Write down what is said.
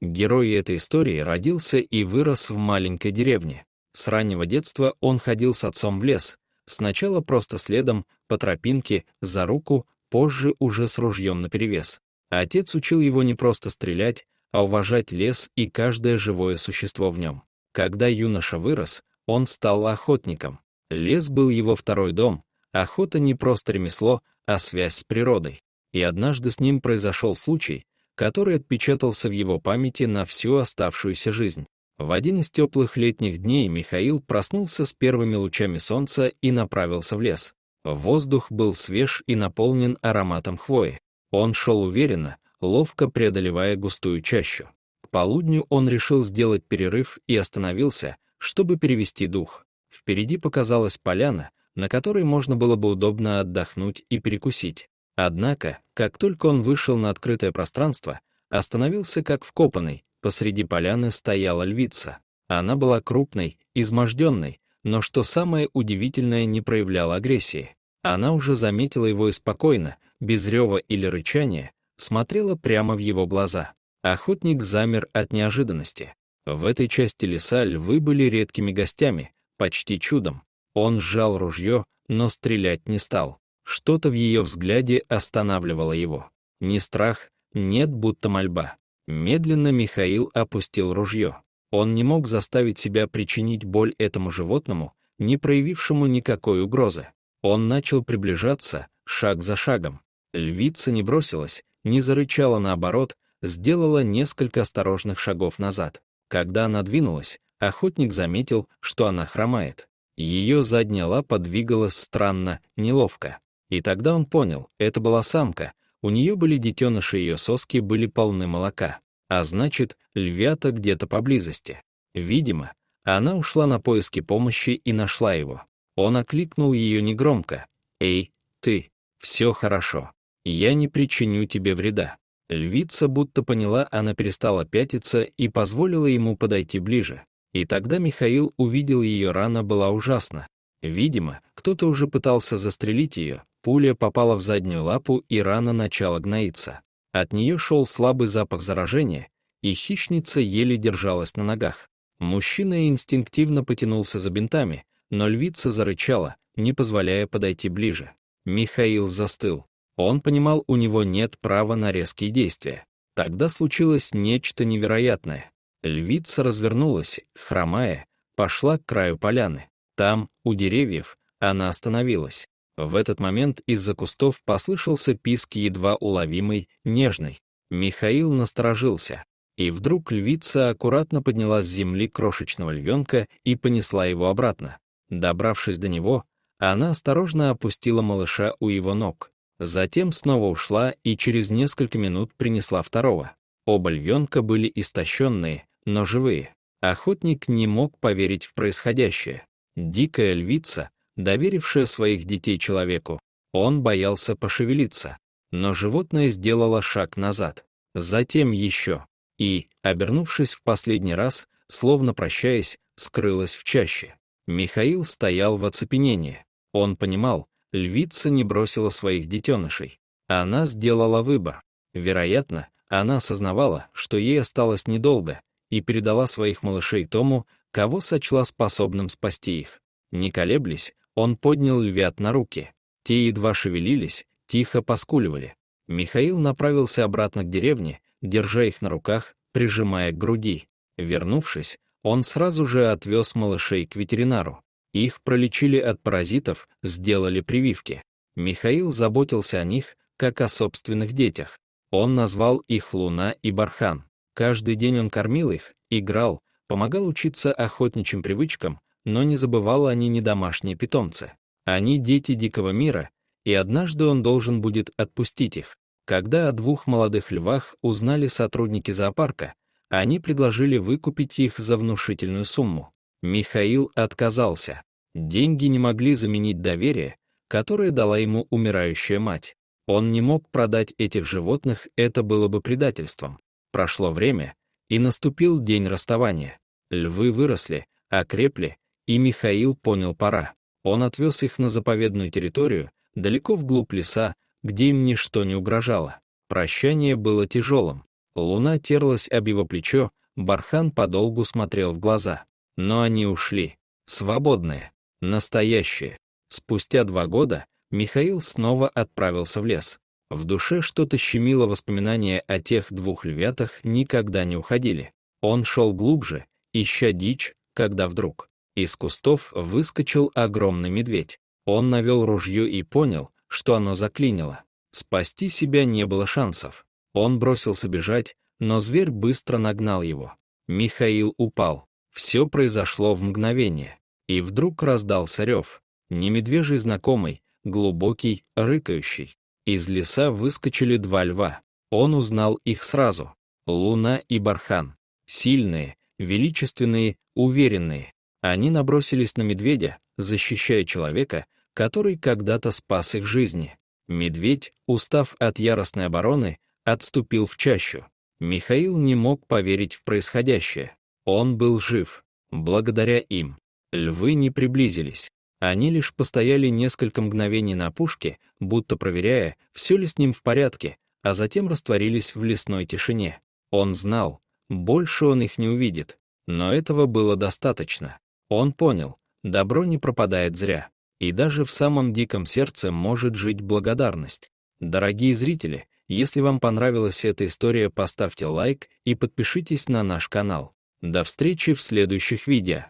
Герой этой истории родился и вырос в маленькой деревне. С раннего детства он ходил с отцом в лес, сначала просто следом, по тропинке, за руку, позже уже с ружьем наперевес. Отец учил его не просто стрелять, а уважать лес и каждое живое существо в нем. Когда юноша вырос, он стал охотником. Лес был его второй дом, охота не просто ремесло, а связь с природой. И однажды с ним произошел случай, который отпечатался в его памяти на всю оставшуюся жизнь. В один из теплых летних дней Михаил проснулся с первыми лучами солнца и направился в лес. Воздух был свеж и наполнен ароматом хвои. Он шел уверенно, ловко преодолевая густую чащу. К полудню он решил сделать перерыв и остановился, чтобы перевести дух. Впереди показалась поляна, на которой можно было бы удобно отдохнуть и перекусить. Однако, как только он вышел на открытое пространство, остановился как вкопанный, посреди поляны стояла львица. Она была крупной, изможденной, но что самое удивительное, не проявляла агрессии. Она уже заметила его и спокойно, без рева или рычания, смотрела прямо в его глаза. Охотник замер от неожиданности. В этой части леса львы были редкими гостями, почти чудом. Он сжал ружье, но стрелять не стал. Что-то в ее взгляде останавливало его. Не страх, нет, будто мольба. Медленно Михаил опустил ружье. Он не мог заставить себя причинить боль этому животному, не проявившему никакой угрозы. Он начал приближаться, шаг за шагом. Львица не бросилась, не зарычала, наоборот, сделала несколько осторожных шагов назад. Когда она двинулась, охотник заметил, что она хромает. Ее задняя лапа двигалась странно, неловко. И тогда он понял, это была самка, у нее были детеныши, ее соски были полны молока. А значит, львята где-то поблизости. Видимо, она ушла на поиски помощи и нашла его. Он окликнул ее негромко. «Эй, ты, все хорошо. Я не причиню тебе вреда». Львица будто поняла, она перестала пятиться и позволила ему подойти ближе. И тогда Михаил увидел, ее рана была ужасна. Видимо, кто-то уже пытался застрелить ее, пуля попала в заднюю лапу и рана начала гноиться. От нее шел слабый запах заражения, и хищница еле держалась на ногах. Мужчина инстинктивно потянулся за бинтами, но львица зарычала, не позволяя подойти ближе. Михаил застыл. Он понимал, у него нет права на резкие действия. Тогда случилось нечто невероятное. Львица развернулась, хромая, пошла к краю поляны. Там, у деревьев, она остановилась. В этот момент из-за кустов послышался писк, едва уловимый, нежный. Михаил насторожился. И вдруг львица аккуратно подняла с земли крошечного львенка и понесла его обратно. Добравшись до него, она осторожно опустила малыша у его ног. Затем снова ушла и через несколько минут принесла второго. Оба львенка были истощенные, но живые. Охотник не мог поверить в происходящее. Дикая львица, доверившая своих детей человеку, он боялся пошевелиться. Но животное сделало шаг назад. Затем еще. И, обернувшись в последний раз, словно прощаясь, скрылась в чаще. Михаил стоял в оцепенении. Он понимал, львица не бросила своих детенышей. Она сделала выбор. Вероятно, она осознавала, что ей осталось недолго, и передала своих малышей тому, кого сочла способным спасти их. Не колеблясь, он поднял львят на руки. Те едва шевелились, тихо поскуливали. Михаил направился обратно к деревне, держа их на руках, прижимая к груди. Вернувшись, он сразу же отвез малышей к ветеринару. Их пролечили от паразитов, сделали прививки. Михаил заботился о них, как о собственных детях. Он назвал их Луна и Бархан. Каждый день он кормил их, играл, помогал учиться охотничьим привычкам, но не забывал, они не домашние питомцы. Они дети дикого мира, и однажды он должен будет отпустить их. Когда о двух молодых львах узнали сотрудники зоопарка, они предложили выкупить их за внушительную сумму. Михаил отказался. Деньги не могли заменить доверие, которое дала ему умирающая мать. Он не мог продать этих животных, это было бы предательством. Прошло время, и наступил день расставания. Львы выросли, окрепли, и Михаил понял, пора. Он отвез их на заповедную территорию, далеко вглубь леса, где им ничто не угрожало. Прощание было тяжелым. Луна терлась об его плечо, Бархан подолгу смотрел в глаза. Но они ушли. Свободные. Настоящие. Спустя 2 года Михаил снова отправился в лес. В душе что-то щемило, воспоминания о тех 2 львятах никогда не уходили. Он шел глубже, ища дичь, когда вдруг из кустов выскочил огромный медведь. Он навел ружье и понял, что оно заклинило. Спасти себя не было шансов. Он бросился бежать, но зверь быстро нагнал его. Михаил упал. Все произошло в мгновение. И вдруг раздался рев. Не медвежий знакомый, глубокий, рыкающий. Из леса выскочили 2 льва. Он узнал их сразу. Луна и Бархан. Сильные, величественные, уверенные. Они набросились на медведя, защищая человека, который когда-то спас их жизни. Медведь, устав от яростной обороны, отступил в чащу. Михаил не мог поверить в происходящее. Он был жив. Благодаря им. Львы не приблизились. Они лишь постояли несколько мгновений на опушке, будто проверяя, все ли с ним в порядке, а затем растворились в лесной тишине. Он знал, больше он их не увидит. Но этого было достаточно. Он понял, добро не пропадает зря. И даже в самом диком сердце может жить благодарность. Дорогие зрители, если вам понравилась эта история, поставьте лайк и подпишитесь на наш канал. До встречи в следующих видео.